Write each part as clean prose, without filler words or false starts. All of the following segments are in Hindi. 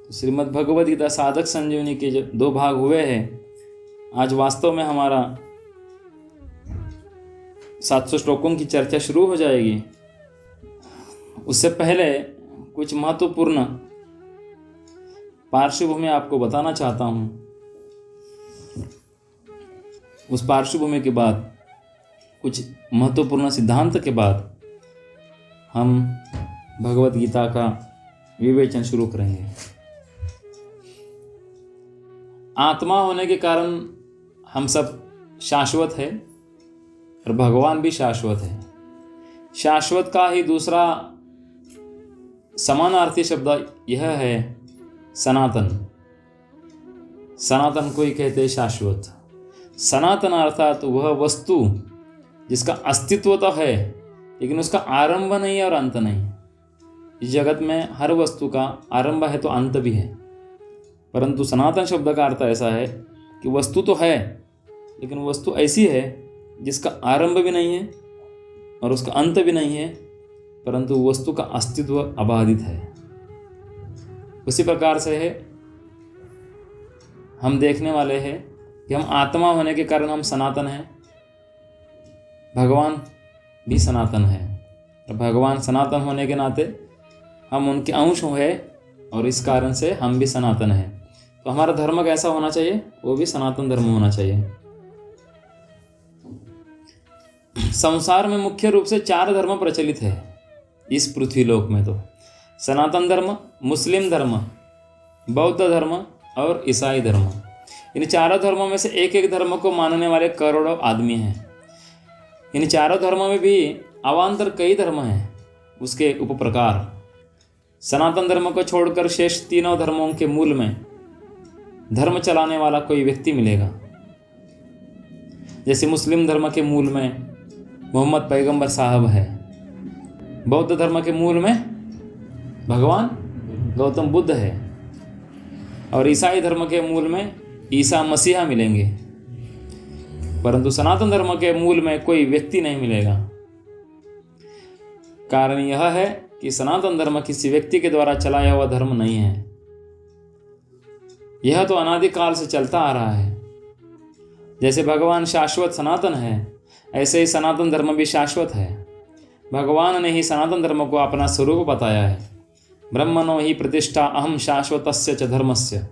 तो श्रीमद् भगवद गीता साधक संजीवनी के जो 2 भाग हुए हैं, आज वास्तव में हमारा 700 श्लोकों की चर्चा शुरू हो जाएगी। उससे पहले कुछ महत्वपूर्ण पार्श्वभूमि आपको बताना चाहता हूँ। उस पार्श्वभूमि के बाद, कुछ महत्वपूर्ण सिद्धांत के बाद हम भगवद गीता का विवेचन शुरू करेंगे। आत्मा होने के कारण हम सब शाश्वत है और भगवान भी शाश्वत है। शाश्वत का ही दूसरा समानार्थी शब्द यह है सनातन। सनातन को ही कहते हैं शाश्वत। सनातन अर्थात वह वस्तु जिसका अस्तित्व तो है लेकिन उसका आरंभ नहीं और अंत नहीं। इस जगत में हर वस्तु का आरंभ है तो अंत भी है, परंतु सनातन शब्द का अर्थ ऐसा है कि वस्तु तो है लेकिन वस्तु ऐसी है जिसका आरंभ भी नहीं है और उसका अंत भी नहीं है, परंतु वस्तु का अस्तित्व अबाधित है। उसी प्रकार से है, हम देखने वाले हैं कि हम आत्मा होने के कारण हम सनातन हैं, भगवान भी सनातन है। और भगवान सनातन होने के नाते हम उनके अंश हैं और इस कारण से हम भी सनातन हैं। तो हमारा धर्म कैसा होना चाहिए? वो भी सनातन धर्म होना चाहिए। संसार में मुख्य रूप से 4 धर्म प्रचलित है इस पृथ्वी लोक में। तो सनातन धर्म, मुस्लिम धर्म, बौद्ध धर्म और ईसाई धर्म। इन 4 धर्मों में से एक धर्म को मानने वाले करोड़ों आदमी हैं। इन 4 धर्मों में भी अवान्तर कई धर्म हैं, उसके उपप्रकार। सनातन धर्म को छोड़कर शेष 3 धर्मों के मूल में धर्म चलाने वाला कोई व्यक्ति मिलेगा। जैसे मुस्लिम धर्म के मूल में मोहम्मद पैगंबर साहब है, बौद्ध धर्म के मूल में भगवान गौतम बुद्ध है और ईसाई धर्म के मूल में ईसा मसीहा मिलेंगे, परंतु सनातन धर्म के मूल में कोई व्यक्ति नहीं मिलेगा। कारण यह है कि सनातन धर्म किसी व्यक्ति के द्वारा चलाया हुआ धर्म नहीं है। यह तो अनादिकाल से चलता आ रहा है। जैसे भगवान शाश्वत सनातन है, ऐसे ही सनातन धर्म भी शाश्वत है। भगवान ने ही सनातन धर्म को अपना स्वरूप बताया है। ब्रह्मणो ही प्रतिष्ठा अहम शाश्वतस्य च धर्मस्य।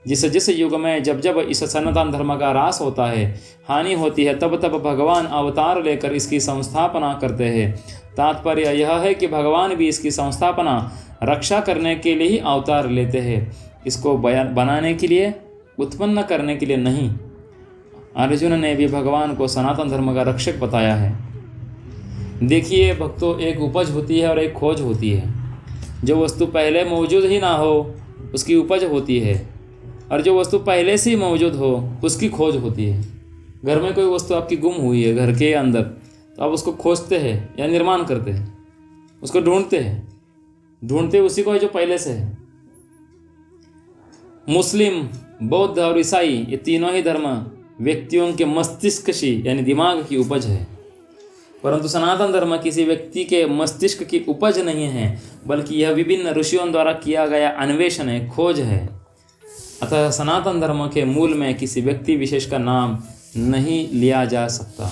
जिस युग में जब जब इस सनातन धर्म का ह्रास होता है, हानि होती है, तब तब भगवान अवतार लेकर इसकी संस्थापना करते हैं। तात्पर्य यह है कि भगवान भी इसकी संस्थापना रक्षा करने के लिए ही अवतार लेते हैं, इसको बनाने के लिए, उत्पन्न करने के लिए नहीं। अर्जुन ने भी भगवान को सनातन धर्म का रक्षक बताया है। देखिए भक्तों, एक उपज होती है और एक खोज होती है। जो वस्तु पहले मौजूद ही ना हो उसकी उपज होती है, और जो वस्तु पहले से ही मौजूद हो उसकी खोज होती है। घर में कोई वस्तु आपकी गुम हुई है घर के अंदर, तो आप उसको खोजते हैं या निर्माण करते हैं, उसको ढूंढते उसी को है जो पहले से है। मुस्लिम, बौद्ध और ईसाई, ये तीनों ही धर्म व्यक्तियों के मस्तिष्क की यानी दिमाग की उपज है, परंतु सनातन धर्म किसी व्यक्ति के मस्तिष्क की उपज नहीं है, बल्कि यह विभिन्न ऋषियों द्वारा किया गया अन्वेषण है, खोज है। अतः सनातन धर्म के मूल में किसी व्यक्ति विशेष का नाम नहीं लिया जा सकता।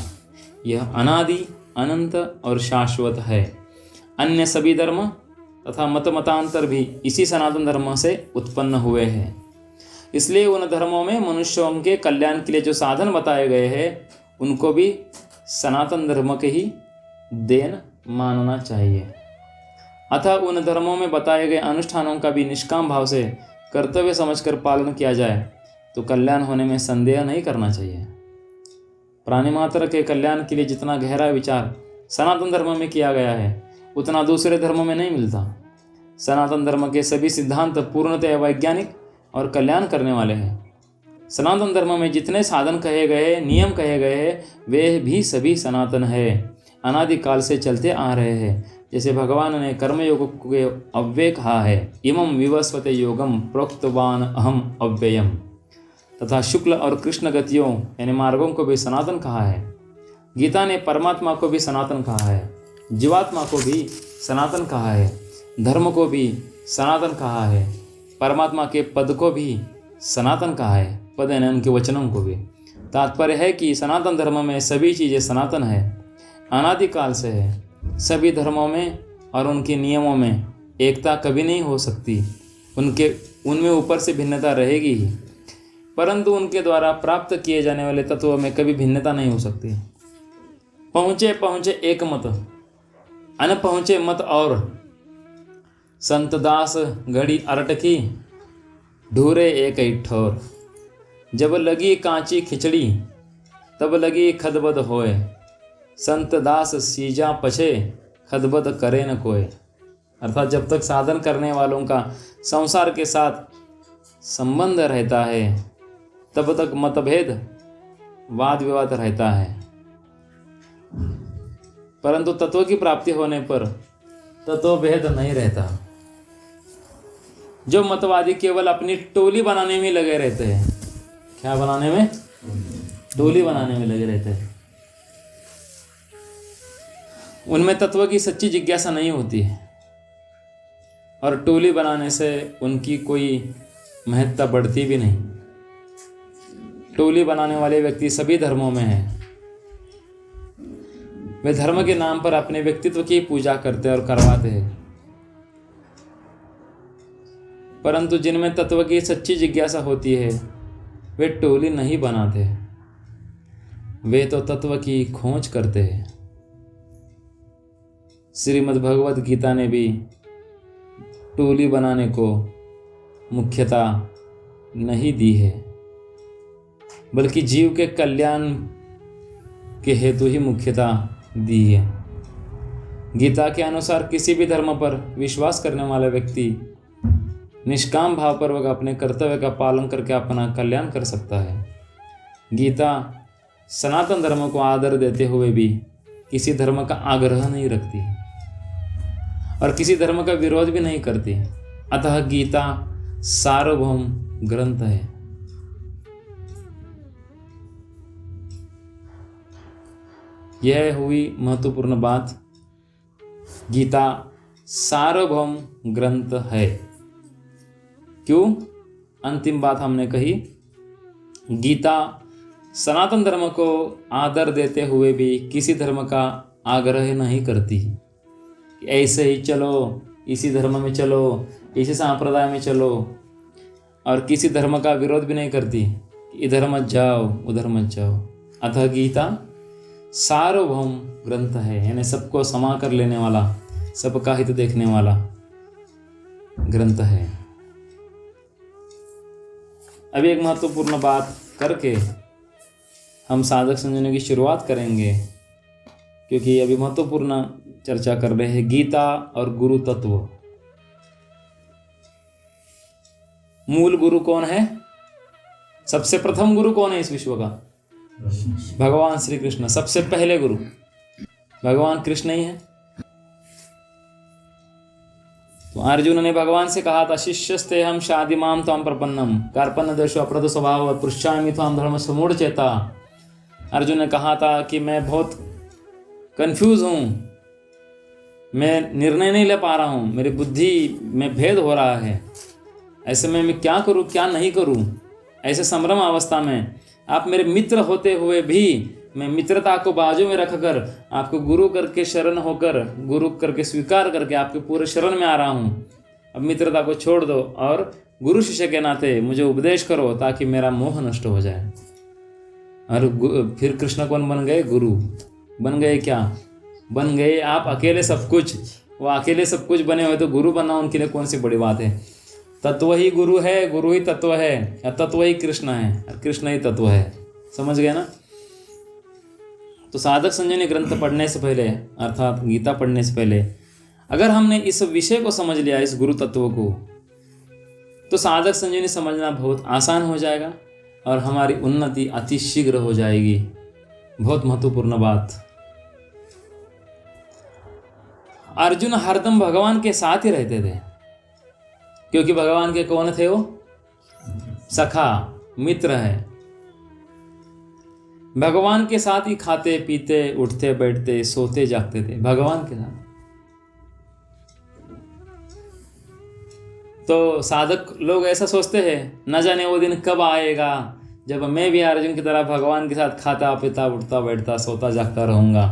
यह अनादि, अनंत और शाश्वत है। अन्य सभी धर्म तथा मतांतर भी इसी सनातन धर्म से उत्पन्न हुए हैं। इसलिए उन धर्मों में मनुष्यों के कल्याण के लिए जो साधन बताए गए हैं, उनको भी सनातन धर्म के ही देन मानना चाहिए। अतः उन धर्मों में बताए गए अनुष्ठानों का भी निष्काम भाव से कर्तव्य समझकर पालन किया जाए तो कल्याण होने में संदेह नहीं करना चाहिए। प्राणी मात्र के कल्याण के लिए जितना गहरा विचार सनातन धर्म में किया गया है, उतना दूसरे धर्मों में नहीं मिलता। सनातन धर्म के सभी सिद्धांत पूर्णतः वैज्ञानिक और कल्याण करने वाले हैं। सनातन धर्म में जितने साधन कहे गए, नियम कहे गए हैं, वे भी सभी सनातन है, अनादिकाल से चलते आ रहे हैं। जैसे भगवान ने कर्मयोग के अव्यय कहा है, इमं विवस्वते योगम प्रोक्तवान अहम अव्ययम, तथा शुक्ल और कृष्ण गतियों यानी मार्गों को भी सनातन कहा है। गीता ने परमात्मा को भी सनातन कहा है, जीवात्मा को भी सनातन कहा है, धर्म को भी सनातन कहा है। परमात्मा के पद को भी सनातन कहा है, पद यानी उनके वचनों को भी। तात्पर्य है कि सनातन धर्म में सभी चीज़ें सनातन है, अनादिकाल से है। सभी धर्मों में और उनके नियमों में एकता कभी नहीं हो सकती, उनमें ऊपर से भिन्नता रहेगी ही, परंतु उनके द्वारा प्राप्त किए जाने वाले तत्वों में कभी भिन्नता नहीं हो सकती। पहुँचे पहुँचे एक मत, अन पहुँचे मत और। संत दास घड़ी अरटकी, ढूरे एक ही ठोर। जब लगी कांची खिचड़ी, तब लगी खदबद होए। संत दास सीजा पछे, खदबद करे न कोय। अर्थात जब तक साधन करने वालों का संसार के साथ संबंध रहता है, तब तक मतभेद वाद विवाद रहता है, परंतु तत्व की प्राप्ति होने पर तत्वभेद नहीं रहता। जो मतवादी केवल अपनी टोली बनाने में लगे रहते हैं, क्या बनाने में? टोली बनाने में लगे रहते हैं, उनमें तत्व की सच्ची जिज्ञासा नहीं होती है, और टोली बनाने से उनकी कोई महत्ता बढ़ती भी नहीं। टोली बनाने वाले व्यक्ति सभी धर्मों में हैं, वे धर्म के नाम पर अपने व्यक्तित्व की पूजा करते और करवाते हैं, परंतु जिनमें तत्व की सच्ची जिज्ञासा होती है वे टोली नहीं बनाते, वे तो तत्व की खोज करते हैं। श्रीमद् भगवद गीता ने भी टोली बनाने को मुख्यता नहीं दी है, बल्कि जीव के कल्याण के हेतु ही मुख्यता दी है। गीता के अनुसार किसी भी धर्म पर विश्वास करने वाला व्यक्ति निष्काम भावपूर्वक अपने कर्तव्य का पालन करके अपना कल्याण कर सकता है। गीता सनातन धर्म को आदर देते हुए भी किसी धर्म का आग्रह नहीं रखती और किसी धर्म का विरोध भी नहीं करती, अतः गीता सार्वभौम ग्रंथ है। यह हुई महत्वपूर्ण बात, गीता सार्वभौम ग्रंथ है। क्यों? अंतिम बात हमने कही, गीता सनातन धर्म को आदर देते हुए भी किसी धर्म का आग्रह नहीं करती, ऐसे ही चलो, इसी धर्म में चलो, इसी संप्रदाय में चलो, और किसी धर्म का विरोध भी नहीं करती, इधर मत जाओ उधर मत जाओ। अतः गीता सार्वभौम ग्रंथ है, यानी सबको समा कर लेने वाला, सबका हित देखने वाला ग्रंथ है। अभी एक महत्वपूर्ण बात करके हम साधक संजोनी की शुरुआत करेंगे, क्योंकि अभी महत्वपूर्ण चर्चा कर रहे हैं गीता और गुरु तत्व। मूल गुरु कौन है? सबसे प्रथम गुरु कौन है इस विश्व का? भगवान श्री कृष्ण। सबसे पहले गुरु भगवान कृष्ण ही है। तो अर्जुन ने भगवान से कहा था, शिष्यस्ते हम शादिमाम त्वाम प्रपन्नम कार्पण्य देशो अप्रद स्वभाव पृष्ठामि त्वाम धर्म समूढ़ चेता। अर्जुन ने कहा था कि मैं बहुत कंफ्यूज हूँ, मैं निर्णय नहीं ले पा रहा हूँ, मेरी बुद्धि में भेद हो रहा है, ऐसे में मैं क्या करूँ क्या नहीं करूँ। ऐसे संभ्रम अवस्था में आप मेरे मित्र होते हुए भी मैं मित्रता को बाजू में रखकर आपको गुरु करके शरण होकर, गुरु करके स्वीकार करके आपके पूरे शरण में आ रहा हूँ। अब मित्रता को छोड़ दो और गुरु शिष्य के नाते मुझे उपदेश करो ताकि मेरा मोह नष्ट हो जाए। और फिर कृष्ण कौन बन गए? गुरु बन गए। क्या बन गए? आप अकेले सब कुछ। वो अकेले सब कुछ बने हुए तो गुरु बनना उनके लिए कौन सी बड़ी बात है। तत्व ही गुरु है, गुरु ही तत्व है, या तत्व ही कृष्ण है, कृष्ण ही तत्व है। समझ गए ना? तो साधक संजोनी ग्रंथ पढ़ने से पहले, अर्थात गीता पढ़ने से पहले, अगर हमने इस विषय को समझ लिया, इस गुरु तत्व को, तो साधक संजोनी समझना बहुत आसान हो जाएगा और हमारी उन्नति अति शीघ्र हो जाएगी। बहुत महत्वपूर्ण बात। अर्जुन हरदम भगवान के साथ ही रहते थे, क्योंकि भगवान के कौन थे? वो सखा, मित्र है। भगवान के साथ ही खाते पीते, उठते बैठते, सोते जागते थे, भगवान के साथ। तो साधक लोग ऐसा सोचते हैं, न जाने वो दिन कब आएगा जब मैं भी अर्जुन की तरह भगवान के साथ खाता पीता उठता बैठता सोता जागता रहूँगा।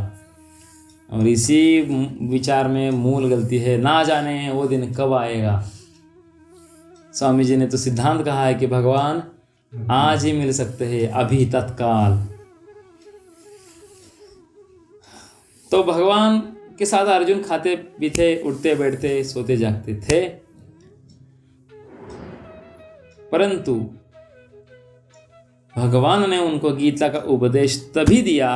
और इसी विचार में मूल गलती है, ना जाने वो दिन कब आएगा। स्वामी जी ने तो सिद्धांत कहा है कि भगवान आज ही मिल सकते हैं, अभी तत्काल। तो भगवान के साथ अर्जुन खाते पीते उठते बैठते सोते जागते थे, परंतु भगवान ने उनको गीता का उपदेश तभी दिया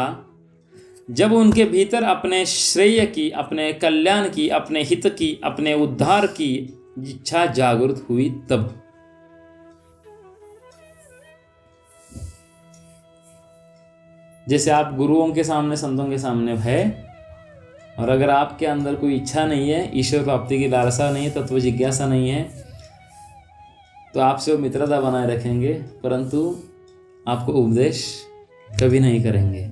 जब उनके भीतर अपने श्रेय की, अपने कल्याण की, अपने हित की, अपने उद्धार की इच्छा जागृत हुई तब। जैसे आप गुरुओं के सामने, संतों के सामने है, और अगर आपके अंदर कोई इच्छा नहीं है, ईश्वर प्राप्ति की लालसा नहीं है, तत्व जिज्ञासा नहीं है, तो आपसे वो मित्रता बनाए रखेंगे, परंतु आपको उपदेश कभी नहीं करेंगे।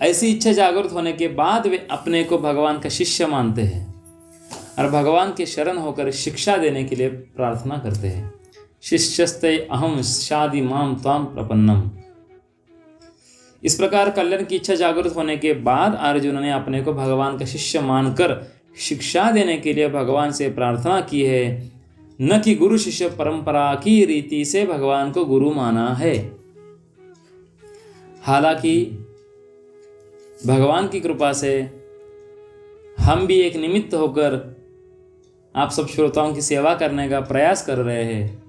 ऐसी इच्छा जागृत होने के बाद वे अपने को भगवान का शिष्य मानते हैं और भगवान के शरण होकर शिक्षा देने के लिए प्रार्थना करते हैं। शिष्यस्ते अहम शादि माम त्वाम प्रपन्नम। इस प्रकार कल्याण की इच्छा जागृत होने के बाद अर्जुन ने अपने को भगवान का शिष्य मानकर शिक्षा देने के लिए भगवान से प्रार्थना की है, न कि गुरु शिष्य परंपरा की रीति से भगवान को गुरु माना है। हालांकि भगवान की कृपा से हम भी एक निमित्त होकर आप सब श्रोताओं की सेवा करने का प्रयास कर रहे हैं,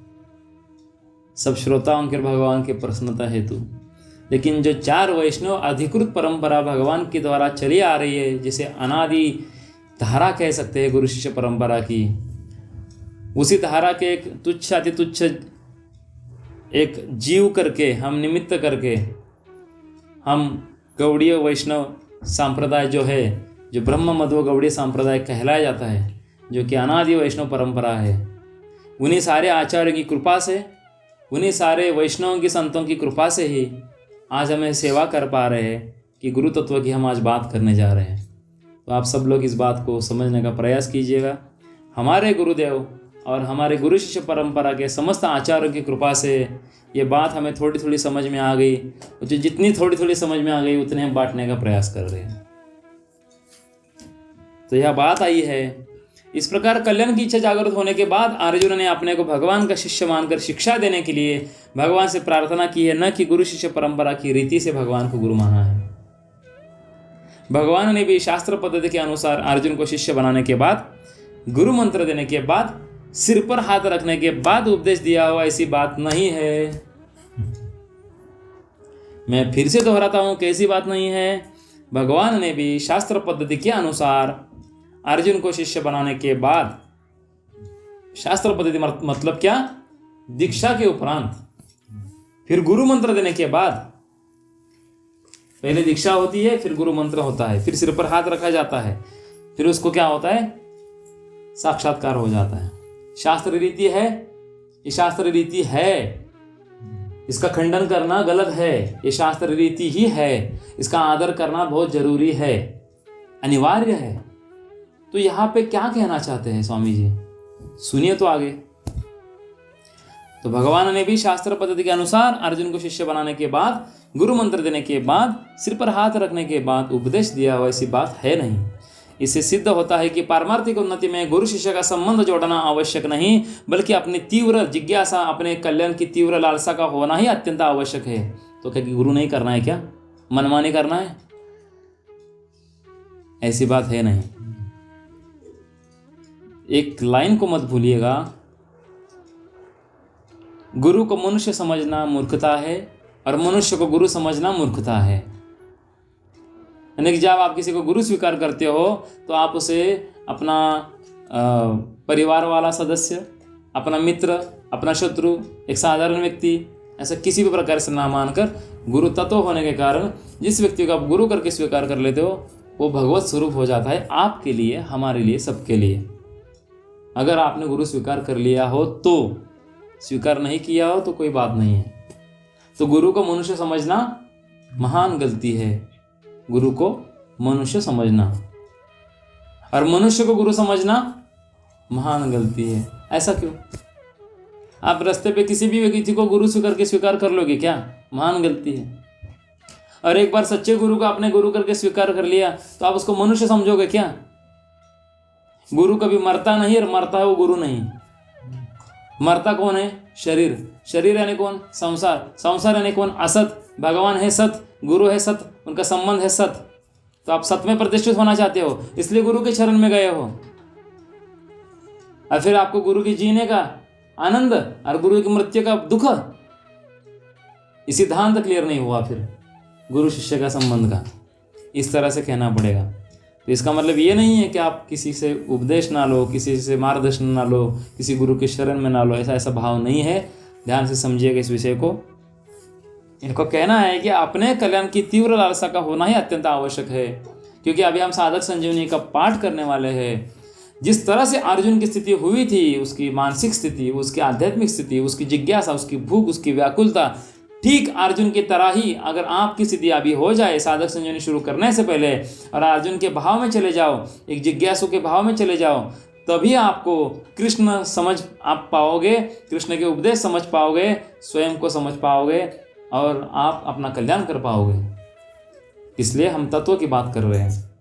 सब श्रोताओं के भगवान के प्रसन्नता हेतु। लेकिन जो 4 वैष्णव अधिकृत परंपरा भगवान के द्वारा चली आ रही है, जिसे अनादि धारा कह सकते हैं गुरु शिष्य परंपरा की, उसी धारा के एक तुच्छ अति तुच्छ एक जीव करके, हम निमित्त करके, हम गौड़ीय वैष्णव संप्रदाय जो है, जो ब्रह्म मध्व गौड़ीय संप्रदाय कहलाया जाता है, जो कि अनादि वैष्णव परंपरा है, उन्हीं सारे आचार्यों की कृपा से, उन्हीं सारे वैष्णवों की, संतों की कृपा से ही आज हमें सेवा कर पा रहे हैं कि गुरु तत्व की हम आज बात करने जा रहे हैं। तो आप सब लोग इस बात को समझने का प्रयास कीजिएगा। हमारे गुरुदेव और हमारे गुरु शिष्य परंपरा के समस्त आचार्यों की कृपा से ये बात हमें थोड़ी थोड़ी समझ में आ गई, जो जितनी थोड़ी थोड़ी समझ में आ गई उतने हम बांटने का प्रयास कर रहे हैं। तो यह बात आई है। इस प्रकार कल्याण की इच्छा जागृत होने के बाद अर्जुन ने अपने को भगवान का शिष्य मानकर शिक्षा देने के लिए भगवान से प्रार्थना की है, न कि गुरु शिष्य परंपरा की रीति से भगवान को गुरु माना है। भगवान ने भी शास्त्र पद्धति के अनुसार अर्जुन को शिष्य बनाने के बाद, गुरु मंत्र देने के बाद, सिर पर हाथ रखने के बाद उपदेश दिया हुआ ऐसी बात नहीं है। मैं फिर से दोहराता हूं, कैसी बात नहीं है। भगवान ने भी शास्त्र पद्धति के अनुसार अर्जुन को शिष्य बनाने के बाद, शास्त्र पद्धति मतलब क्या, दीक्षा के उपरांत, फिर गुरु मंत्र देने के बाद, पहले दीक्षा होती है, फिर गुरु मंत्र होता है, फिर सिर पर हाथ रखा जाता है, फिर उसको क्या होता है, साक्षात्कार हो जाता है। शास्त्र रीति है, ये शास्त्र रीति है, इसका खंडन करना गलत है। ये शास्त्र रीति ही है, इसका आदर करना बहुत जरूरी है, अनिवार्य है। तो यहाँ पे क्या कहना चाहते हैं स्वामी जी, सुनिए तो आगे। तो भगवान ने भी शास्त्र पद्धति के अनुसार अर्जुन को शिष्य बनाने के बाद, गुरु मंत्र देने के बाद, सिर पर हाथ रखने के बाद उपदेश दिया हुआ ऐसी बात है नहीं। इससे सिद्ध होता है कि पारमार्थिक उन्नति में गुरु शिष्य का संबंध जोड़ना आवश्यक नहीं, बल्कि अपनी तीव्र जिज्ञासा, अपने कल्याण की तीव्र लालसा का होना ही अत्यंत आवश्यक है। तो क्या गुरु नहीं करना है, क्या मनमानी करना है? ऐसी बात है नहीं। एक लाइन को मत भूलिएगा, गुरु को मनुष्य समझना मूर्खता है और मनुष्य को गुरु समझना मूर्खता है। यानी कि जब आप किसी को गुरु स्वीकार करते हो तो आप उसे अपना परिवार वाला सदस्य, अपना मित्र, अपना शत्रु, एक साधारण व्यक्ति, ऐसा किसी भी प्रकार से ना मानकर गुरु तत्व होने के कारण जिस व्यक्ति को आप गुरु करके स्वीकार कर लेते हो वो भगवत स्वरूप हो जाता है आपके लिए, हमारे लिए, सबके लिए। अगर आपने गुरु स्वीकार कर लिया हो तो, स्वीकार नहीं किया हो तो कोई बात नहीं है। तो गुरु को मनुष्य समझना महान गलती है। गुरु को मनुष्य समझना और मनुष्य को गुरु समझना महान गलती है। ऐसा क्यों? आप रास्ते पे किसी भी व्यक्ति को गुरु स्वीकार कर लोगे क्या? महान गलती है। और एक बार सच्चे गुरु को आपने गुरु करके स्वीकार कर लिया तो आप उसको मनुष्य समझोगे क्या? गुरु कभी मरता नहीं, और मरता है वो गुरु नहीं। मरता कौन है? शरीर। शरीर यानी कौन? संसार। संसार यानी कौन? असत। भगवान है सत, गुरु है सत, उनका संबंध है सत। तो आप सत में प्रतिष्ठित होना चाहते हो, इसलिए गुरु के चरण में गए हो। और फिर आपको गुरु के जीने का आनंद और गुरु की मृत्यु का दुख, ये सिद्धांत क्लियर नहीं हुआ फिर गुरु शिष्य का संबंध का। इस तरह से कहना पड़ेगा। तो इसका मतलब ये नहीं है कि आप किसी से उपदेश ना लो, किसी से मार्गदर्शन ना लो, किसी गुरु के शरण में ना लो, ऐसा भाव नहीं है। ध्यान से समझिएगा इस विषय को। इनको कहना है कि अपने कल्याण की तीव्र लालसा का होना ही अत्यंत आवश्यक है, क्योंकि अभी हम साधक संजीवनी का पाठ करने वाले हैं। जिस तरह से अर्जुन की स्थिति हुई थी, उसकी मानसिक स्थिति, उसकी आध्यात्मिक स्थिति, उसकी जिज्ञासा, उसकी भूख, उसकी व्याकुलता, ठीक अर्जुन की तरह ही अगर आपकी स्थिति अभी हो जाए साधक संजीवनी शुरू करने से पहले, और अर्जुन के भाव में चले जाओ, एक जिज्ञासु के भाव में चले जाओ, तभी आपको कृष्ण समझ आप पाओगे, कृष्ण के उपदेश समझ पाओगे, स्वयं को समझ पाओगे और आप अपना कल्याण कर पाओगे। इसलिए हम तत्व की बात कर रहे हैं।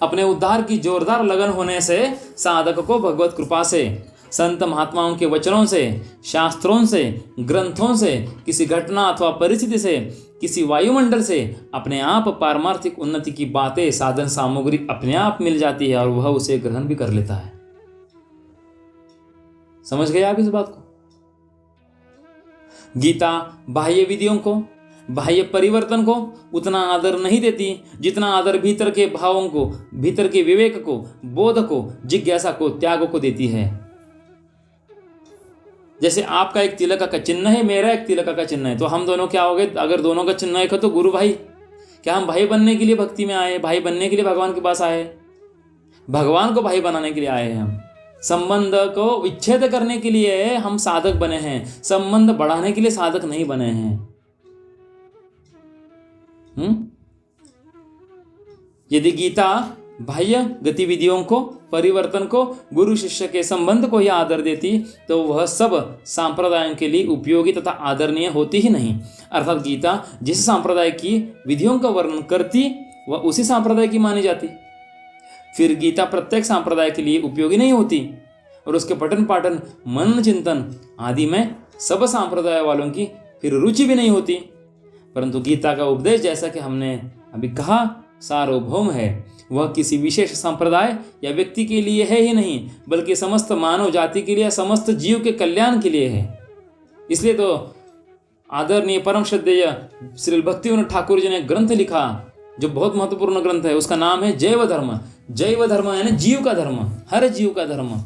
अपने उद्धार की जोरदार लगन होने से साधक को भगवत कृपा से, संत महात्माओं के वचनों से, शास्त्रों से, ग्रंथों से, किसी घटना अथवा परिस्थिति से, किसी वायुमंडल से अपने आप पारमार्थिक उन्नति की बातें, साधन सामग्री अपने आप मिल जाती है और वह उसे ग्रहण भी कर लेता है। समझ गए आप इस बात को? गीता बाह्य विधियों को, बाह्य परिवर्तन को उतना आदर नहीं देती जितना आदर भीतर के भावों को, भीतर के विवेक को, बोध को, जिज्ञासा को, त्याग को देती है। जैसे आपका एक तिलक का चिन्ह है, मेरा एक तिलक का चिन्ह है, तो हम दोनों क्या हो गए? अगर दोनों का चिन्ह एक है तो गुरु भाई। क्या हम भाई बनने के लिए भक्ति में आए? भाई बनने के लिए भगवान के पास आए? भगवान को भाई बनाने के लिए आए हैं हम। संबंध को विच्छेद करने के लिए हम साधक बने हैं, संबंध बढ़ाने के लिए साधक नहीं बने हैं। यदि गीता बाह्य गतिविधियों को, परिवर्तन को, गुरु शिष्य के संबंध को ही आदर देती तो वह सब सांप्रदायों के लिए उपयोगी तथा आदरणीय होती ही नहीं। अर्थात गीता जिस सांप्रदाय की विधियों का वर्णन करती वह उसी सांप्रदाय की मानी जाती। फिर गीता प्रत्येक सांप्रदाय के लिए उपयोगी नहीं होती और उसके पठन पाठन, मनन चिंतन आदि में सब सांप्रदाय वालों की फिर रुचि भी नहीं होती। परंतु गीता का उपदेश, जैसा कि हमने अभी कहा, सार्वभौम है। वह किसी विशेष संप्रदाय या व्यक्ति के लिए है ही नहीं, बल्कि समस्त मानव जाति के लिए, समस्त जीव के कल्याण के लिए है। इसलिए तो आदरणीय परम श्रद्धेय श्री भक्तिविनोद ठाकुर जी ने ग्रंथ लिखा जो बहुत महत्वपूर्ण ग्रंथ है, उसका नाम है जैव धर्म। जैव धर्म यानी जीव का धर्म, हर जीव का धर्म।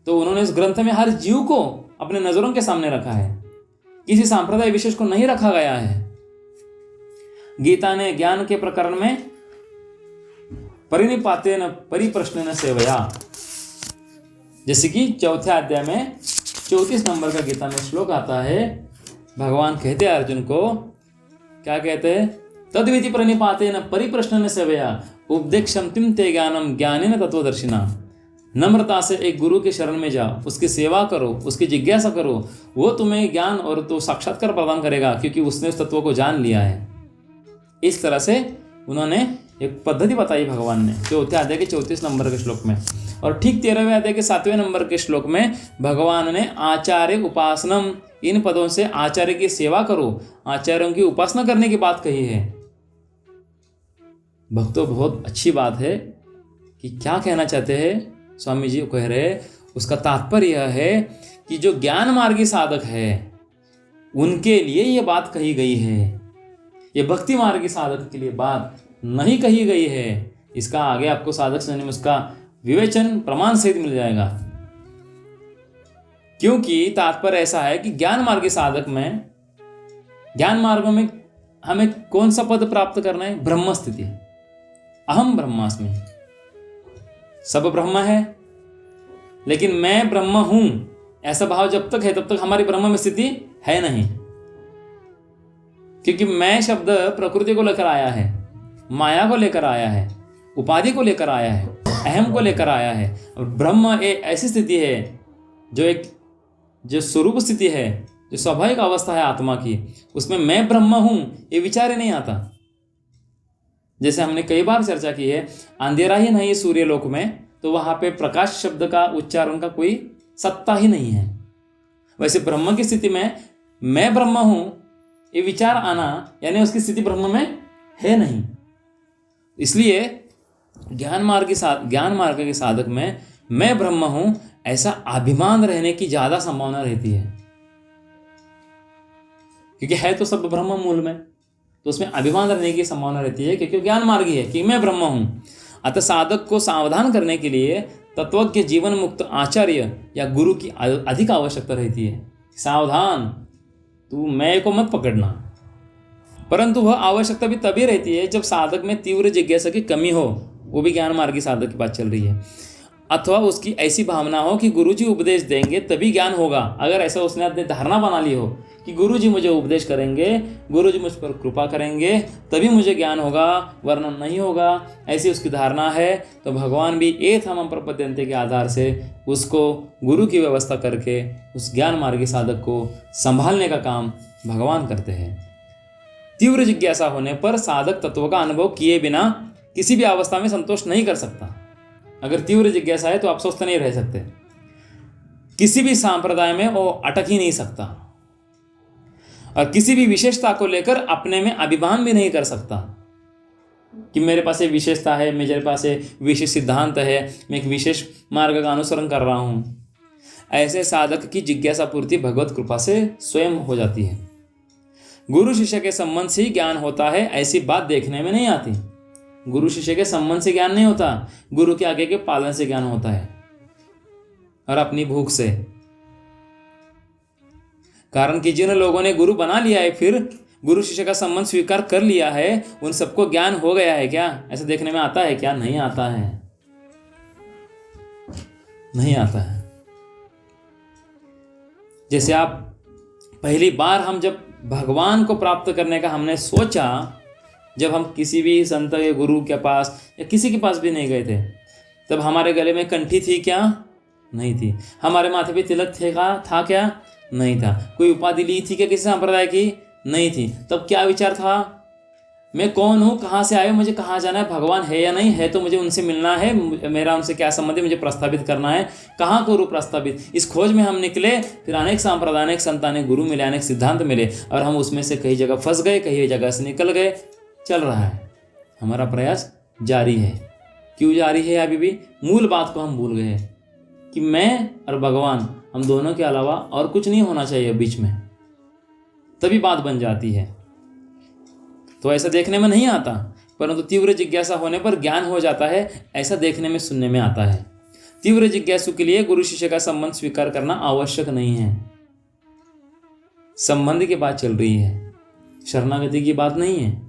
तो उन्होंने इस ग्रंथ में हर जीव को अपने नजरों के सामने रखा है, किसी सांप्रदाय विशेष को नहीं रखा गया है। गीता ने ज्ञान के प्रकरण में परिनिपातेन परिप्रश्नेन सेवया, जैसे कि चौथे अध्याय में 34 नंबर का गीता में श्लोक आता है। भगवान कहते हैं अर्जुन को, क्या कहते हैं? तद्विधि प्रणिपातेन परिप्रश्नेन सेवया उपदेक्षन्तिं ते ज्ञानम ज्ञानेन तत्वदर्शिना। नम्रता से एक गुरु के शरण में जाओ, उसकी सेवा करो, उसकी जिज्ञासा करो, वो तुम्हें ज्ञान और तो साक्षात्कार प्रदान करेगा, क्योंकि उसने उस तत्व को जान लिया है। इस तरह से उन्होंने एक पद्धति बताई भगवान ने चौथे अध्याय के 34 नंबर के श्लोक में। और ठीक 13वें अध्याय के 7वें नंबर के श्लोक में भगवान ने आचार्य उपासनम, इन पदों से आचार्य की सेवा करो, आचार्यों की उपासना करने की बात कही है। भक्तों, बहुत अच्छी बात है कि क्या कहना चाहते हैं स्वामी जी कह रहे, उसका तात्पर्य यह है कि जो ज्ञान मार्गी साधक है उनके लिए यह बात कही गई है, ये भक्ति मार्गी साधक के लिए बात नहीं कही गई है। इसका आगे आपको साधक संजय में उसका विवेचन प्रमाण सहित मिल जाएगा। क्योंकि तात्पर्य ऐसा है कि ज्ञान मार्गी साधक में, ज्ञान मार्गों में हमें कौन सा पद प्राप्त करना है? ब्रह्म स्थिति। अहम ब्रह्मास्मि, सब ब्रह्म है लेकिन मैं ब्रह्म हूं, ऐसा भाव जब तक है तब तक हमारी ब्रह्म में स्थिति है नहीं। क्योंकि मैं शब्द प्रकृति को लेकर आया है, माया को लेकर आया है, उपाधि को लेकर आया है। अहम को लेकर आया है। ब्रह्म एक ऐसी स्थिति है जो स्वरूप स्थिति है, जो स्वाभाविक अवस्था है आत्मा की, उसमें मैं ब्रह्म हूं ये विचार ही नहीं आता। जैसे हमने कई बार चर्चा की है, अंधेरा ही नहीं सूर्यलोक में, तो वहां पे प्रकाश शब्द का उच्चारण का कोई सत्ता ही नहीं है। वैसे ब्रह्म की स्थिति में मैं ब्रह्म हूं ये विचार आना, यानी उसकी स्थिति ब्रह्म में है नहीं। इसलिए ज्ञान मार्ग के साधक में मैं ब्रह्म हूं ऐसा अभिमान रहने की ज्यादा संभावना रहती है, क्योंकि है तो सब ब्रह्म मूल में, तो उसमें अभिमान रहने की संभावना रहती है, क्योंकि ज्ञान मार्गी है कि मैं ब्रह्म हूं। अतः साधक को सावधान करने के लिए तत्वज्ञ जीवन मुक्त आचार्य या गुरु की अधिक आवश्यकता रहती है। सावधान, तू मैं को मत पकड़ना। परंतु वह आवश्यकता भी तभी रहती है जब साधक में तीव्र जिज्ञासा की कमी हो, वो भी ज्ञान मार्गी साधक की बात चल रही है, अथवा उसकी ऐसी भावना हो कि गुरुजी उपदेश देंगे तभी ज्ञान होगा। अगर ऐसा उसने अपनी धारणा बना ली हो कि गुरुजी मुझे उपदेश करेंगे, गुरुजी मुझ पर कृपा करेंगे तभी मुझे ज्ञान होगा, वरना नहीं होगा, ऐसी उसकी धारणा है, तो भगवान भी एथमं प्रपद्यन्ते के आधार से उसको गुरु की व्यवस्था करके उस ज्ञान मार्गी साधक को संभालने का काम भगवान करते हैं। तीव्र जिज्ञासा होने पर साधक तत्व का अनुभव किए बिना किसी भी अवस्था में संतोष नहीं कर सकता। अगर तीव्र जिज्ञासा है तो आप स्वस्थ नहीं रह सकते, किसी भी संप्रदाय में वो अटक ही नहीं सकता, और किसी भी विशेषता को लेकर अपने में अभिमान भी नहीं कर सकता कि मेरे पास एक विशेषता है, मेरे पास एक विशेष सिद्धांत है, मैं एक विशेष मार्ग का अनुसरण कर रहा हूं। ऐसे साधक की जिज्ञासा पूर्ति भगवत कृपा से स्वयं हो जाती है। गुरु शिष्य के संबंध से ही ज्ञान होता है ऐसी बात देखने में नहीं आती। गुरु शिष्य के संबंध से ज्ञान नहीं होता, गुरु के आगे के पालन से ज्ञान होता है, और अपनी भूख से। कारण कि जिन लोगों ने गुरु बना लिया है, फिर गुरु शिष्य का संबंध स्वीकार कर लिया है, उन सबको ज्ञान हो गया है क्या? ऐसा देखने में आता है क्या? नहीं आता है, नहीं आता है। जैसे आप पहली बार हम जब भगवान को प्राप्त करने का हमने सोचा, जब हम किसी भी संत या गुरु के पास या किसी के पास भी नहीं गए थे, तब हमारे गले में कंठी थी क्या? नहीं थी। हमारे माथे पे तिलक था क्या? नहीं था। कोई उपाधि ली थी क्या किसी संप्रदाय की? नहीं थी। तब क्या विचार था? मैं कौन हूँ, कहाँ से आया, मुझे कहाँ जाना है, भगवान है या नहीं है तो मुझे उनसे मिलना है, मेरा उनसे क्या संबंध है, मुझे प्रस्तावित करना है, कहाँ करूँ प्रस्तावित। इस खोज में हम निकले, फिर अनेक संप्रदाय, अनेक संत, अनेक गुरु मिले, अनेक सिद्धांत मिले, और हम उसमें से कई जगह फंस गए, कई जगह से निकल गए। चल रहा है, हमारा प्रयास जारी है। क्यों जारी है? अभी भी मूल बात को हम भूल गए कि मैं और भगवान, हम दोनों के अलावा और कुछ नहीं होना चाहिए बीच में, तभी बात बन जाती है। तो ऐसा देखने में नहीं आता, परंतु तीव्र जिज्ञासा होने पर ज्ञान हो जाता है, ऐसा देखने में सुनने में आता है। तीव्र जिज्ञासु के लिए गुरु शिष्य का संबंध स्वीकार करना आवश्यक नहीं है। संबंध की बात चल रही है, शरणागति की बात नहीं है।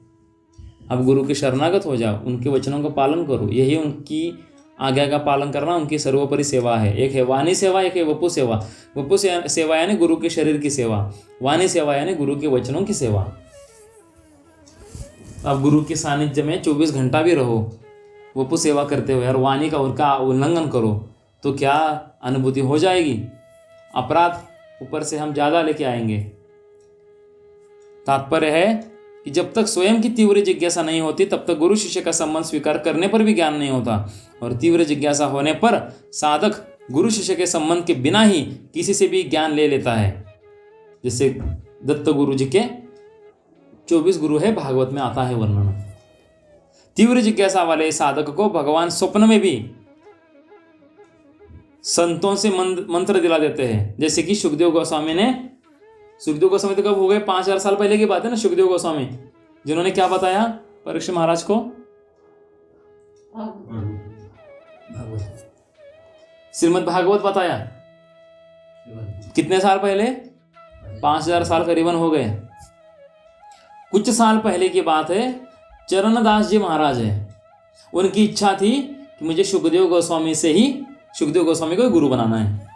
अब गुरु के शरणागत हो जाओ, उनके वचनों का पालन करो, यही उनकी आज्ञा का पालन करना उनकी सर्वोपरि सेवा है। एक है वाणी सेवा, एक है वपु सेवा। वपु सेवा यानी गुरु के शरीर की सेवा, वाणी सेवा यानी गुरु के वचनों की सेवा। अब गुरु के सानिध्य में 24 घंटा भी रहो वपु सेवा करते हुए, और वाणी का उनका उल्लंघन करो, तो क्या अनुभूति हो जाएगी? अपराध ऊपर से हम ज़्यादा लेके आएंगे। तात्पर्य है कि जब तक स्वयं की तीव्र जिज्ञासा नहीं होती, तब तक गुरु शिष्य का संबंध स्वीकार करने पर भी ज्ञान नहीं होता, और तीव्र जिज्ञासा होने पर साधक गुरु शिष्य के संबंध के बिना ही किसी से भी ज्ञान ले लेता है। जैसे दत्त गुरु जी के 24 गुरु है, भागवत में आता है वर्णन। तीव्र जिज्ञासा वाले साधक को भगवान स्वप्न में भी संतों से मंत्र दिला देते हैं। जैसे कि सुखदेव गोस्वामी तो कब हो गए? 5000 साल पहले की बात है ना। सुखदेव गोस्वामी जिन्होंने क्या बताया परीक्षित महाराज को? श्रीमद् भागवत बताया। कितने साल पहले? 5000 साल करीबन हो गए। कुछ साल पहले की बात है। चरणदास जी महाराज है, उनकी इच्छा थी कि मुझे सुखदेव गोस्वामी को गुरु बनाना है।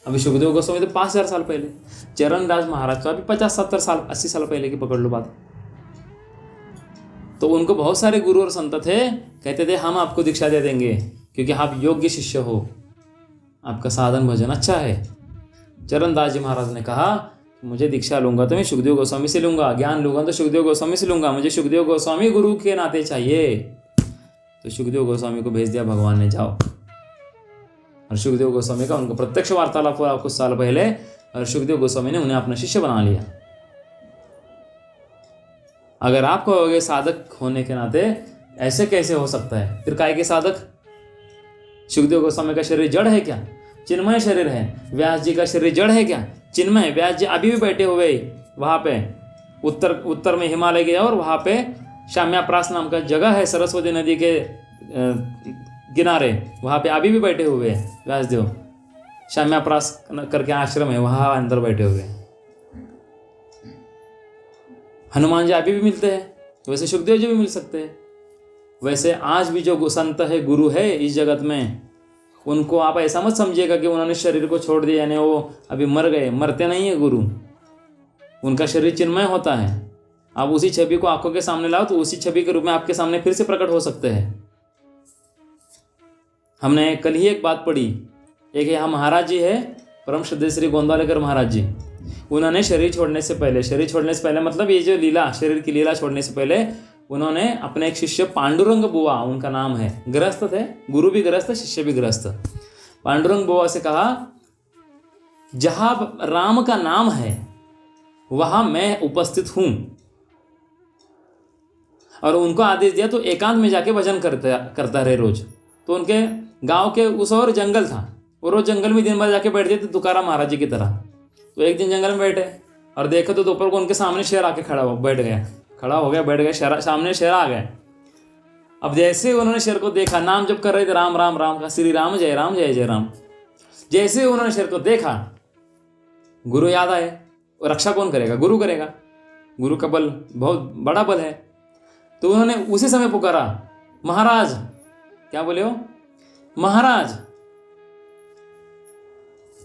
अभी सुखदेव गोस्वामी तो 5000 साल पहले, चरणदास महाराज तो अभी 50-70 साल 80 साल पहले की पकड़ लो बात। तो उनको बहुत सारे गुरु और संत थे, कहते थे हम आपको दीक्षा दे देंगे क्योंकि आप योग्य शिष्य हो, आपका साधन भजन अच्छा है। चरणदास जी महाराज ने कहा मुझे दीक्षा लूंगा तो मैं सुखदेव गोस्वामी से लूंगा, ज्ञान लूंगा तो सुखदेव गोस्वामी से लूंगा, मुझे सुखदेव गोस्वामी गुरु के नाते चाहिए। तो सुखदेव गोस्वामी को भेज दिया भगवान ने, जाओ। और सुखदेव गोस्वामी का उनको प्रत्यक्ष वार्तालाप हुआ कुछ साल पहले, और सुखदेव गोस्वामी ने उन्हें अपना शिष्य बना लिया। अगर आप कहोगे साधक होने के नाते ऐसे कैसे हो सकता है, फिर काय के साधक? सुखदेव गोस्वामी का शरीर जड़ है क्या? चिन्मय शरीर है। व्यास जी का शरीर जड़ है क्या? चिन्मय। व्यास जी अभी भी बैठे हुए वहां पे उत्तर में हिमालय के, और वहां पे शाम्याप्रास नाम का जगह है सरस्वती नदी के किनारे, वहां पे अभी भी बैठे हुए हैं व्यासदेव। शाम्याप्रास करके आश्रम है, वहां अंदर बैठे हुए हैं। हनुमान जी अभी भी मिलते हैं, वैसे सुखदेव जी भी मिल सकते हैं। वैसे आज भी जो संत है, गुरु है इस जगत में, उनको आप ऐसा मत समझिएगा कि उन्होंने शरीर को छोड़ दिया यानी वो अभी मर गए। मरते नहीं है गुरु, उनका शरीर चिन्मय होता है। आप उसी छवि को आंखों के सामने लाओ तो उसी छवि के रूप में आपके सामने फिर से प्रकट हो सकते हैं। हमने कल ही एक बात पढ़ी, एक यहाँ महाराज जी है, परम श्रद्धेय श्री गोंदावलेकर महाराज जी। उन्होंने शरीर छोड़ने से पहले मतलब ये जो लीला, शरीर की लीला छोड़ने से पहले उन्होंने अपने एक शिष्य पांडुरंग बुआ, उनका नाम है, गृहस्थ थे, गुरु भी गृहस्थ, शिष्य भी गृहस्थ, पांडुरंग बुआ से कहा जहां राम का नाम है वहां मैं उपस्थित हूं। और उनको आदेश दिया तो एकांत में जाके भजन करता रहे रोज। तो उनके गांव के उस और जंगल था, वो रोज जंगल में दिन भर जाके बैठते थे तुकाराम महाराज जी की तरह। तो एक दिन जंगल में बैठे और देखा तो दोपहर को उनके सामने शेर आके खड़ा हो गया, बैठ गया, सामने शेर आ गए। अब जैसे उन्होंने शेर को देखा, नाम जब कर रहे थे राम राम राम का, श्री राम जय राम जय जय राम, जैसे उन्होंने शेर को देखा गुरु याद आए। और रक्षा कौन करेगा? गुरु करेगा, गुरु का बल बहुत बड़ा बल है। तो उन्होंने उसी समय पुकारा महाराज, क्या बोले हो? महाराज।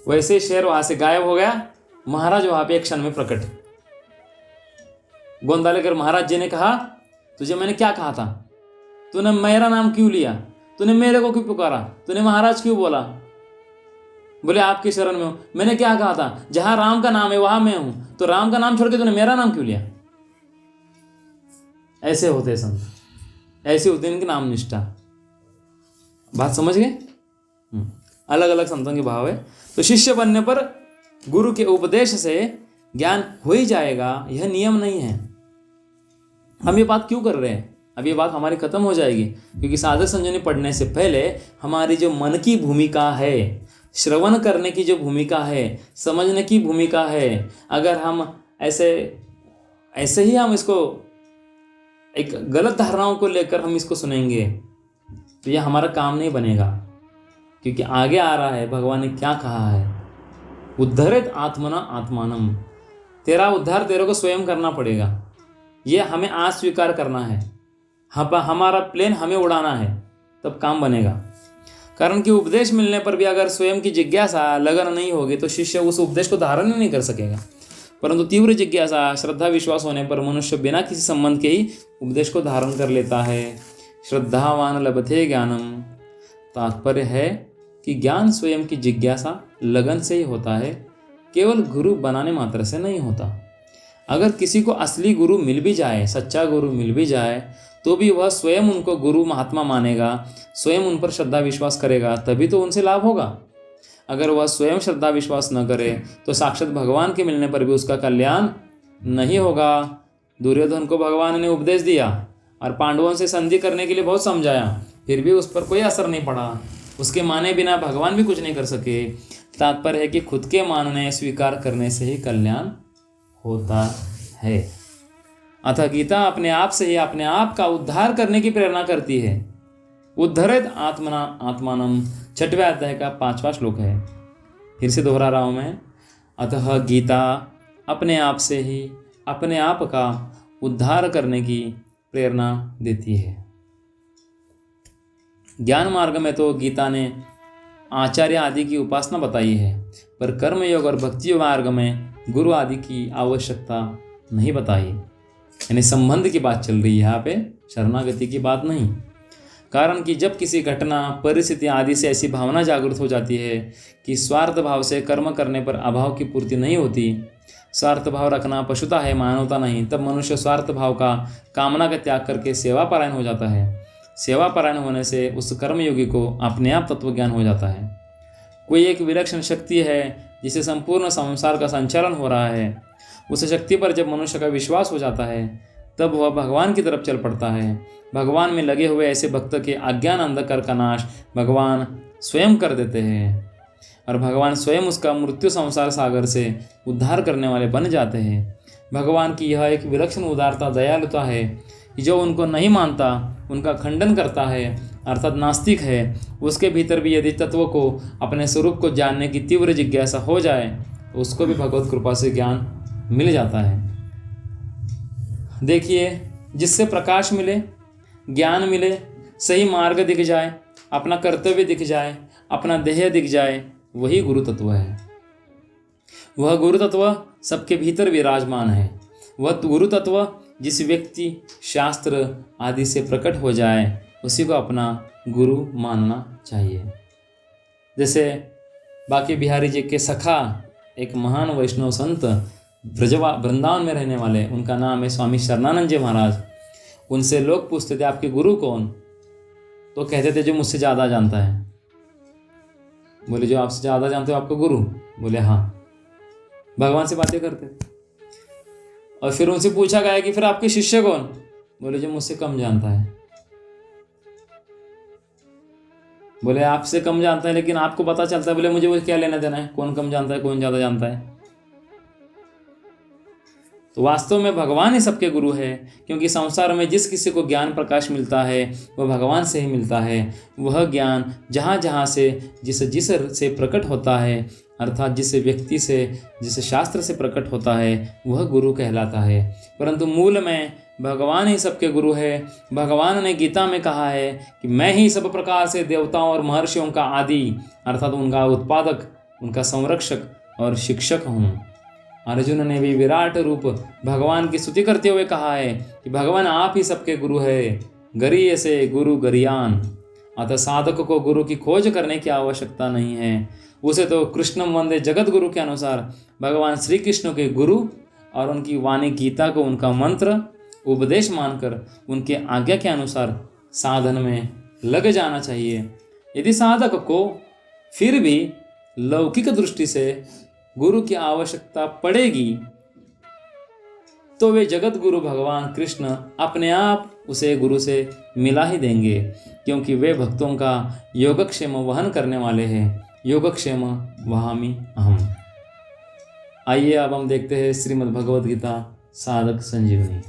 वैसे शेर वहां से गायब हो गया, महाराज वहां पे एक क्षण में प्रकट। गोंदावलेकर महाराज जी ने कहा तुझे मैंने क्या कहा था? तूने मेरा नाम क्यों लिया? तूने मेरे को क्यों पुकारा? तूने महाराज क्यों बोला? बोले आपकी शरण में हूं। मैंने क्या कहा था? जहां राम का नाम है वहां मैं हूं, तो राम का नाम छोड़ के तूने मेरा नाम क्यों लिया? ऐसे होते संत, ऐसे होते इनकी नाम निष्ठा। बात समझ गए? अलग अलग संतों के भाव है। तो शिष्य बनने पर गुरु के उपदेश से ज्ञान हो ही जाएगा, यह नियम नहीं है। हम ये बात क्यों कर रहे हैं? अब ये बात हमारी खत्म हो जाएगी, क्योंकि साधक संजीवनी पढ़ने से पहले हमारी जो मन की भूमिका है, श्रवण करने की जो भूमिका है, समझने की भूमिका है, अगर हम ऐसे ही हम इसको एक गलत धारणाओं को लेकर हम इसको सुनेंगे तो यह हमारा काम नहीं बनेगा। क्योंकि आगे आ रहा है भगवान ने क्या कहा है, उद्धरेत आत्मना आत्मानम, तेरा उद्धार तेरे को स्वयं करना पड़ेगा। ये हमें आज स्वीकार करना है, हमारा प्लेन हमें उड़ाना है, तब काम बनेगा। कारण कि उपदेश मिलने पर भी अगर स्वयं की जिज्ञासा लगन नहीं होगी तो शिष्य उस उपदेश को धारण ही नहीं कर सकेगा। परंतु तीव्र जिज्ञासा, श्रद्धा, विश्वास होने पर मनुष्य बिना किसी संबंध के ही उपदेश को धारण कर लेता है। श्रद्धावान लभते ज्ञानम, तात्पर्य है कि ज्ञान स्वयं की जिज्ञासा लगन से ही होता है, केवल गुरु बनाने मात्र से नहीं होता। अगर किसी को असली गुरु मिल भी जाए, सच्चा गुरु मिल भी जाए, तो भी वह स्वयं उनको गुरु महात्मा मानेगा, स्वयं उन पर श्रद्धा विश्वास करेगा, तभी तो उनसे लाभ होगा। अगर वह स्वयं श्रद्धा विश्वास न करे तो साक्षात भगवान के मिलने पर भी उसका कल्याण नहीं होगा। दुर्योधन को भगवान ने उपदेश दिया और पांडवों से संधि करने के लिए बहुत समझाया, फिर भी उस पर कोई असर नहीं पड़ा। उसके माने बिना भगवान भी कुछ नहीं कर सके। तात्पर्य है कि खुद के मानने स्वीकार करने से ही कल्याण होता है। अतः गीता अपने आप से ही अपने आप का उद्धार करने की प्रेरणा करती है। उद्धरेत आत्मना आत्मानम 6वें अध्याय का 5वां श्लोक है। फिर से दोहरा रहा हूं मैं। अतः गीता अपने आप से ही अपने आप का उद्धार करने की प्रेरणा देती है। ज्ञान मार्ग में तो गीता ने आचार्य आदि की उपासना बताई है, पर कर्म योग और भक्ति योग मार्ग में गुरु आदि की आवश्यकता नहीं बताई। यानी संबंध की बात चल रही है यहाँ पे, शरणागति की बात नहीं। कारण कि जब किसी घटना, परिस्थिति आदि से ऐसी भावना जागृत हो जाती है कि स्वार्थ भाव से कर्म करने पर अभाव की पूर्ति नहीं होती, स्वार्थ भाव रखना पशुता है, मानवता नहीं, तब मनुष्य स्वार्थ भाव का, कामना का त्याग करके सेवा परायण हो जाता है। सेवा परायण होने से उस कर्मयोगी को अपने आप तत्व ज्ञान हो जाता है। कोई एक विलक्षण शक्ति है जिसे संपूर्ण संसार का संचालन हो रहा है। उस शक्ति पर जब मनुष्य का विश्वास हो जाता है तब वह भगवान की तरफ चल पड़ता है। भगवान में लगे हुए ऐसे भक्त के अज्ञान अंधकार का नाश भगवान स्वयं कर देते हैं और भगवान स्वयं उसका मृत्यु संसार सागर से उद्धार करने वाले बन जाते हैं। भगवान की यह एक विलक्षण उदारता, दयालुता है कि जो उनको नहीं मानता, उनका खंडन करता है, अर्थात नास्तिक है, उसके भीतर भी यदि तत्व को, अपने स्वरूप को जानने की तीव्र जिज्ञासा हो जाए तो उसको भी भगवत कृपा से ज्ञान मिल जाता है। देखिए, जिससे प्रकाश मिले, ज्ञान मिले, सही मार्ग दिख जाए, अपना कर्तव्य दिख जाए, अपना देह दिख जाए, वही गुरु तत्व है। वह गुरु तत्व सबके भीतर विराजमान है। वह गुरु तत्व जिस व्यक्ति, शास्त्र आदि से प्रकट हो जाए उसी को अपना गुरु मानना चाहिए। जैसे बांके बिहारी जी के सखा, एक महान वैष्णव संत वृंदावन में रहने वाले, उनका नाम है स्वामी शरणानंद जी महाराज। उनसे लोग पूछते थे आपके गुरु कौन, तो कहते थे जो मुझसे ज़्यादा जानता है। बोले जो आपसे ज़्यादा जानते हो आपका गुरु? बोले हाँ। भगवान से बातें करते थे। और फिर उनसे पूछा गया कि फिर आपके शिष्य कौन? बोले जो मुझसे कम जानता है। बोले आपसे कम जानता है लेकिन आपको पता चलता है। बोले मुझे वो क्या लेना देना है, कौन कम जानता है, कौन ज़्यादा जानता है। तो वास्तव में भगवान ही सबके गुरु है, क्योंकि संसार में जिस किसी को ज्ञान प्रकाश मिलता है वह भगवान से ही मिलता है। वह ज्ञान जहाँ जहाँ से जिस से प्रकट होता है, अर्थात जिस व्यक्ति से, जिस शास्त्र से प्रकट होता है, वह गुरु कहलाता है। परंतु मूल में भगवान ही सबके गुरु है। भगवान ने गीता में कहा है कि मैं ही सब प्रकार से देवताओं और महर्षियों का आदि, अर्थात उनका उत्पादक, उनका संरक्षक और शिक्षक हूँ। अर्जुन ने भी विराट रूप भगवान की स्तुति करते हुए कहा है कि भगवान आप ही सबके गुरु है, गरीय से गुरु गरियान। अतः साधक को गुरु की खोज करने की आवश्यकता नहीं है। उसे तो कृष्णम वंदे जगत गुरु के अनुसार भगवान श्री कृष्ण के गुरु और उनकी वाणी गीता को उनका मंत्र उपदेश मानकर उनके आज्ञा के अनुसार साधन में लग जाना चाहिए। यदि साधक को फिर भी लौकिक दृष्टि से गुरु की आवश्यकता पड़ेगी तो वे जगत गुरु भगवान कृष्ण अपने आप उसे गुरु से मिला ही देंगे, क्योंकि वे भक्तों का योगक्षेम वहन करने वाले हैं। योगक्षेम वहामि अहम। आइए अब हम देखते हैं श्रीमद् भगवद गीता साधक संजीवनी।